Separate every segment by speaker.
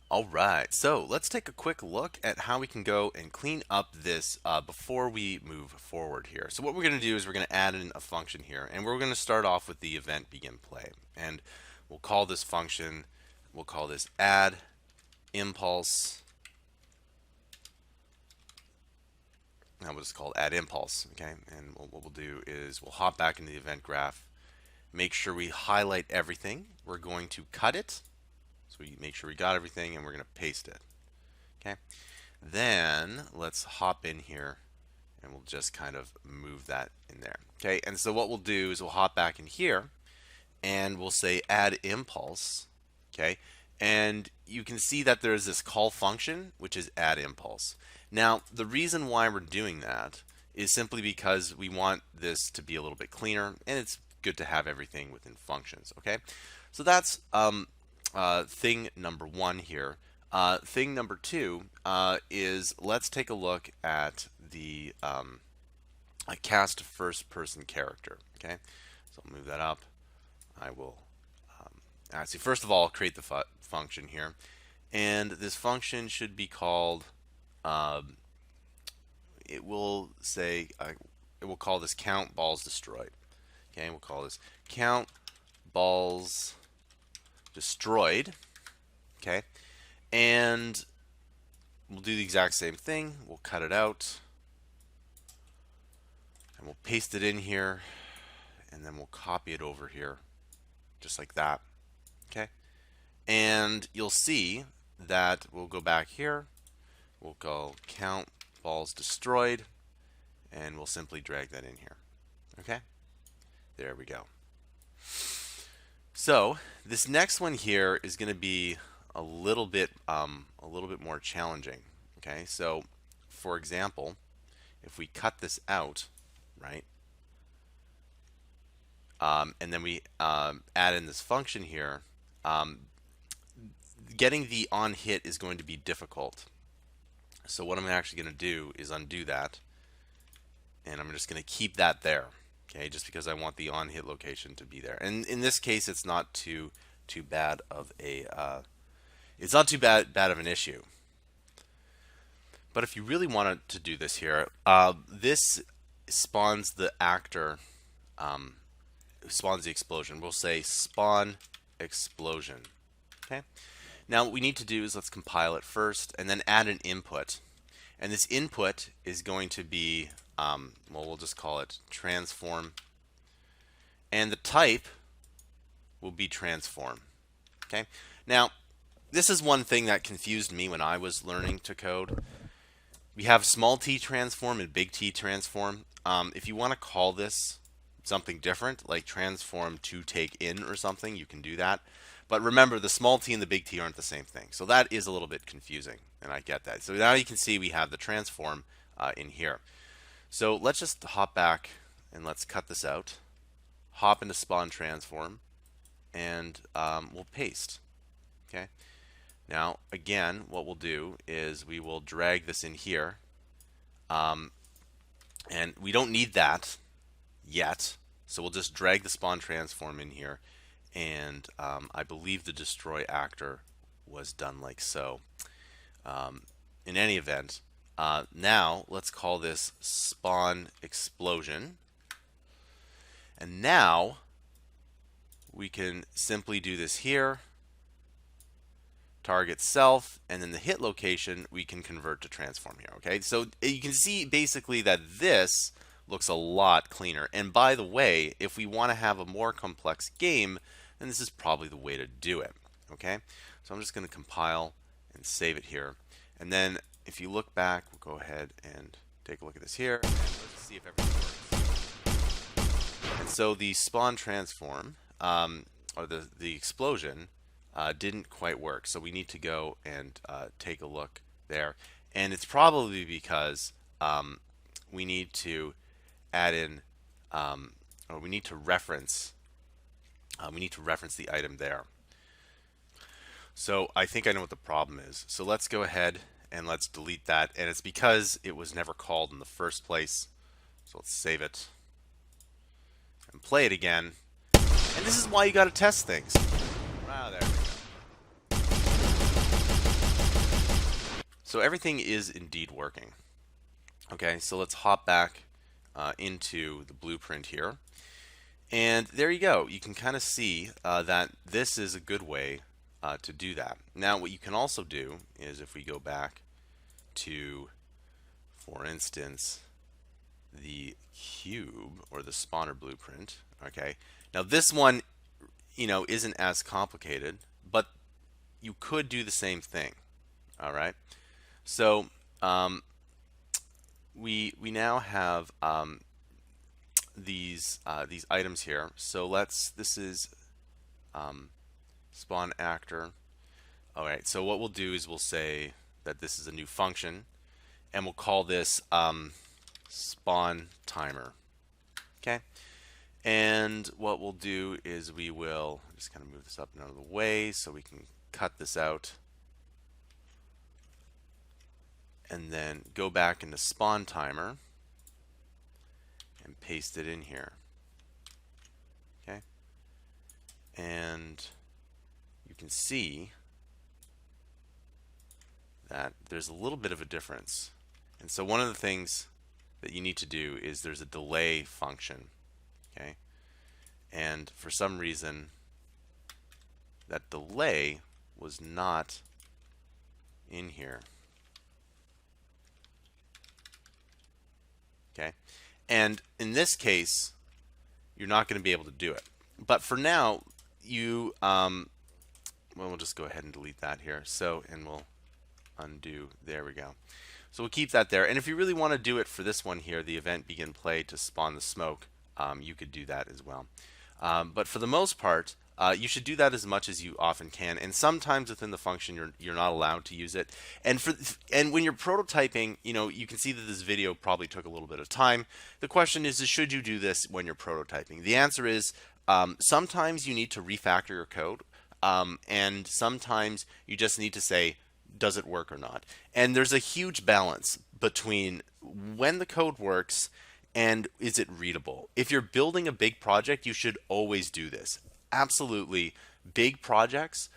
Speaker 1: All right, so let's take a quick look at how we can go and clean up this before we move forward here. So what we're going to do is we're going to add in a function here, and we're going to start off with the event begin play. And we'll call this function, we'll call this add impulse. Now we'll just call it add impulse, okay? And what we'll do is we'll hop back into the event graph, make sure we highlight everything. We're going to cut it. So we make sure we got everything and we're going to paste it. Okay. Then let's hop in here and we'll just kind of move that in there. Okay. And so what we'll do is we'll hop back in here and we'll say add impulse. Okay. And you can see that there's this call function, which is add impulse. Now, the reason why we're doing that is simply because we want this to be a little bit cleaner, and it's good to have everything within functions. Okay. So that's thing number one here. Thing number two is let's take a look at the cast first person character. Okay, so I'll move that up. I will actually first of all create the function here, and this function should be called. It will say it will call this count balls destroyed. Okay, we'll call this count balls destroyed. Okay, and we'll do the exact same thing. We'll cut it out and we'll paste it in here, and then we'll copy it over here just like that. Okay, and you'll see that we'll go back here, we'll go count balls destroyed, and we'll simply drag that in here. Okay, there we go. So this next one here is going to be a little bit more challenging. Okay, so for example, if we cut this out, right, and then we add in this function here, getting the on hit is going to be difficult. So what I'm actually going to do is undo that, and I'm just going to keep that there. Okay, just because I want the on hit location to be there. And in this case, it's not too bad of a bad of an issue. But if you really wanted to do this here, this spawns the actor, spawns the explosion. We'll say spawn explosion. Okay. Now what we need to do is let's compile it first and then add an input. And this input is going to be, well, we'll just call it transform. And the type will be transform. Okay. Now, this is one thing that confused me when I was learning to code. We have small t transform and big T transform. If you want to call this something different, like transform to take in or something, you can do that. But remember, the small t and the big T aren't the same thing. So that is a little bit confusing, and I get that. So now you can see we have the transform in here. So let's just hop back and let's cut this out. Hop into spawn transform, and we'll paste. Okay. Now, again, what we'll do is we will drag this in here. And we don't need that yet. So we'll just drag the spawn transform in here. And I believe the destroy actor was done like so. In any event, now let's call this spawn explosion. And now we can simply do this here. Target self, and then the hit location we can convert to transform here. Okay, so you can see basically that this looks a lot cleaner. And by the way, if we want to have a more complex game, then this is probably the way to do it. Okay, so I'm just going to compile and save it here. And then if you look back, we'll go ahead and take a look at this here, and let's see if everything works. And so the spawn transform, or the explosion, didn't quite work. So we need to go and take a look there. And it's probably because we need to add in, or we need to reference the item there. So I think I know what the problem is. So let's go ahead and let's delete that. And it's because it was never called in the first place. So let's save it and play it again. And this is why you got to test things. Wow, there we go. So everything is indeed working. Okay, so let's hop back into the blueprint here. And there you go. You can kind of see that this is a good way to do that. Now, what you can also do is if we go back to, for instance, the cube or the spawner blueprint. Okay, now this one, isn't as complicated, but you could do the same thing. All right, so we now have these items here. So this is spawn actor. All right, so what we'll do is we'll say that this is a new function, and we'll call this spawn timer. Okay, and what we'll do is we will just kind of move this up and out of the way so we can cut this out, and then go back into spawn timer and paste it in here. Okay, and you can see that there's a little bit of a difference. And so one of the things that you need to do is there's a delay function. Okay, and for some reason that delay was not in here. Okay, and in this case you're not going to be able to do it, but for now well, we'll just go ahead and delete that here. So, and we'll undo. There we go. So we'll keep that there. And if you really want to do it for this one here, the event begin play to spawn the smoke, you could do that as well. But for the most part, you should do that as much as you often can. And sometimes within the function, you're not allowed to use it. And when you're prototyping, you can see that this video probably took a little bit of time. The question is should you do this when you're prototyping? The answer is sometimes you need to refactor your code, and sometimes you just need to say, does it work or not? And there's a huge balance between when the code works and is it readable. If you're building a big project, you should always do this. Absolutely, big projects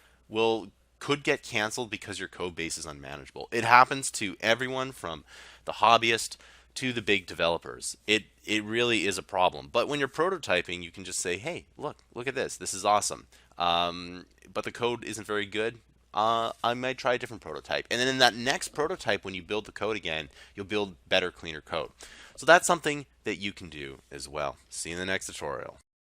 Speaker 1: could get canceled because your code base is unmanageable. It happens to everyone from the hobbyist to the big developers. It really is a problem. But when you're prototyping, you can just say, hey, look at this. This is awesome. But the code isn't very good. I might try a different prototype. And then in that next prototype, when you build the code again, you'll build better, cleaner code. So that's something that you can do as well. See you in the next tutorial.